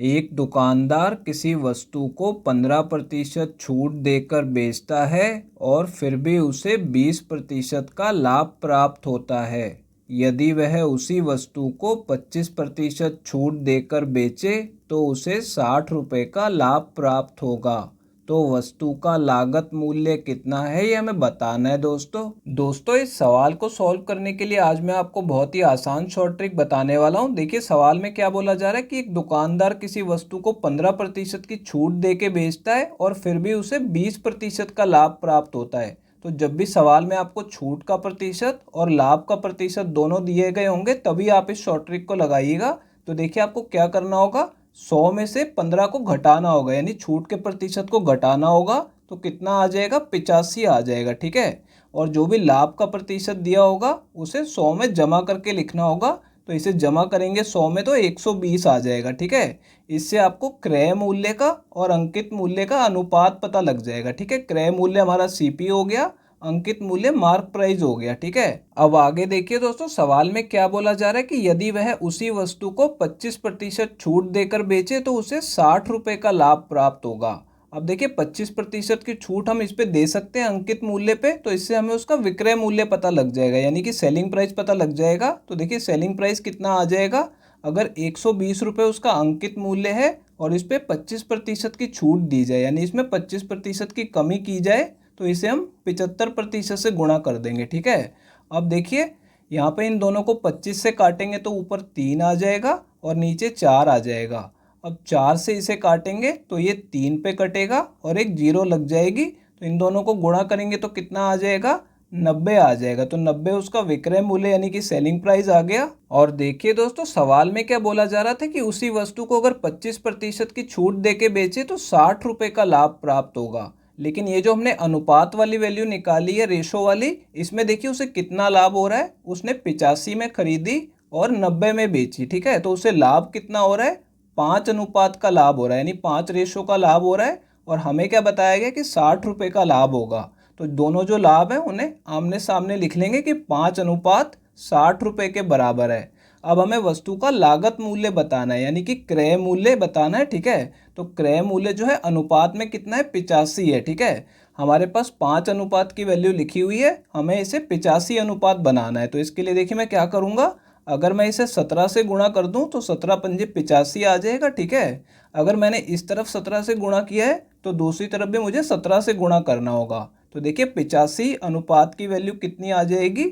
एक दुकानदार किसी वस्तु को 15% छूट देकर बेचता है और फिर भी उसे 20% का लाभ प्राप्त होता है। यदि वह उसी वस्तु को 25% छूट देकर बेचे तो उसे 60 रुपये का लाभ प्राप्त होगा। तो वस्तु का लागत मूल्य कितना है ये हमें बताना है दोस्तों इस सवाल को सॉल्व करने के लिए आज मैं आपको बहुत ही आसान शॉर्ट ट्रिक बताने वाला हूँ। देखिए सवाल में क्या बोला जा रहा है कि एक दुकानदार किसी वस्तु को 15% की छूट दे के बेचता है और फिर भी उसे 20% का लाभ प्राप्त होता है। तो जब भी सवाल में आपको छूट का प्रतिशत और लाभ का प्रतिशत दोनों दिए गए होंगे तभी आप इस शॉर्ट ट्रिक को लगाइएगा। तो देखिए आपको क्या करना होगा, 100 में से 15 को घटाना होगा, यानी छूट के प्रतिशत को घटाना होगा तो कितना आ जाएगा, 85 आ जाएगा। ठीक है, और जो भी लाभ का प्रतिशत दिया होगा उसे 100 में जमा करके लिखना होगा। तो इसे जमा करेंगे 100 में तो 120 आ जाएगा। ठीक है, इससे आपको क्रय मूल्य का और अंकित मूल्य का अनुपात पता लग जाएगा। ठीक है, क्रय मूल्य हमारा सीपी हो गया, अंकित मूल्य मार्क प्राइस हो गया। ठीक है, अब आगे देखिए दोस्तों सवाल में क्या बोला जा रहा है कि यदि वह उसी वस्तु को 25% छूट देकर बेचे तो उसे 60 रुपये का लाभ प्राप्त होगा। अब देखिए 25% की छूट हम इस पे दे सकते हैं अंकित मूल्य पे, तो इससे हमें उसका विक्रय मूल्य पता लग जाएगा, यानी कि सेलिंग प्राइस पता लग जाएगा। तो देखिए सेलिंग प्राइस कितना आ जाएगा, अगर 120 रुपये उसका अंकित मूल्य है और इस पे 25% की छूट दी जाए, यानी इसमें 25% की कमी की जाए तो इसे हम 75% से गुणा कर देंगे। ठीक है, अब देखिए यहाँ पे इन दोनों को 25 से काटेंगे तो ऊपर 3 आ जाएगा और नीचे 4 आ जाएगा। अब 4 से इसे काटेंगे तो ये 3 पे कटेगा और एक 0 लग जाएगी। तो इन दोनों को गुणा करेंगे तो कितना आ जाएगा, 90 आ जाएगा। तो 90 उसका विक्रय मूल्य यानी कि सेलिंग प्राइस आ गया। और देखिए दोस्तों सवाल में क्या बोला जा रहा था कि उसी वस्तु को अगर 25% की छूट दे के बेचे तो 60 रुपये का लाभ प्राप्त होगा। लेकिन ये जो हमने अनुपात वाली वैल्यू निकाली है, रेशो वाली, इसमें देखिए उसे कितना लाभ हो रहा है, उसने 85 में खरीदी और 90 में बेची। ठीक है, तो उसे लाभ कितना हो रहा है, 5 अनुपात का लाभ हो रहा है, यानी 5 रेशो का लाभ हो रहा है। और हमें क्या बताया गया कि 60 रुपये का लाभ होगा। तो दोनों जो लाभ है उन्हें आमने सामने लिख लेंगे कि 5 अनुपात 60 रुपये के बराबर है। अब हमें वस्तु का लागत मूल्य बताना है, यानी कि क्रय मूल्य बताना है। ठीक है, तो क्रय मूल्य जो है अनुपात में कितना है, 85 है। ठीक है, हमारे पास 5 अनुपात की वैल्यू लिखी हुई है, हमें इसे 85 अनुपात बनाना है। तो इसके लिए देखिए मैं क्या करूँगा, अगर मैं इसे 17 से गुणा कर दूं तो 17 पंजे 85 आ जाएगा। ठीक है, अगर मैंने इस तरफ 17 से गुणा किया है तो दूसरी तरफ भी मुझे 17 से गुणा करना होगा। तो देखिए 85 अनुपात की वैल्यू कितनी आ जाएगी,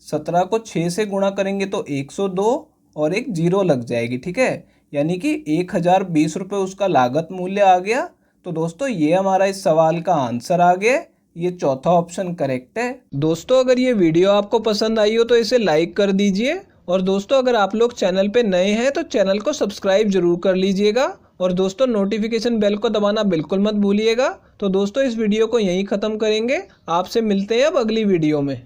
17 को 6 से गुणा करेंगे तो 102 और एक 0 लग जाएगी। ठीक है, यानी कि 1020 रुपये उसका लागत मूल्य आ गया। तो दोस्तों ये हमारा इस सवाल का आंसर आ गया, ये चौथा ऑप्शन करेक्ट है। दोस्तों अगर ये वीडियो आपको पसंद आई हो तो इसे लाइक कर दीजिए, और दोस्तों अगर आप लोग चैनल पे नए हैं तो चैनल को सब्सक्राइब जरूर कर लीजिएगा, और दोस्तों नोटिफिकेशन बेल को दबाना बिल्कुल मत भूलिएगा। तो दोस्तों इस वीडियो को यहीं ख़त्म करेंगे, आपसे मिलते हैं अब अगली वीडियो में।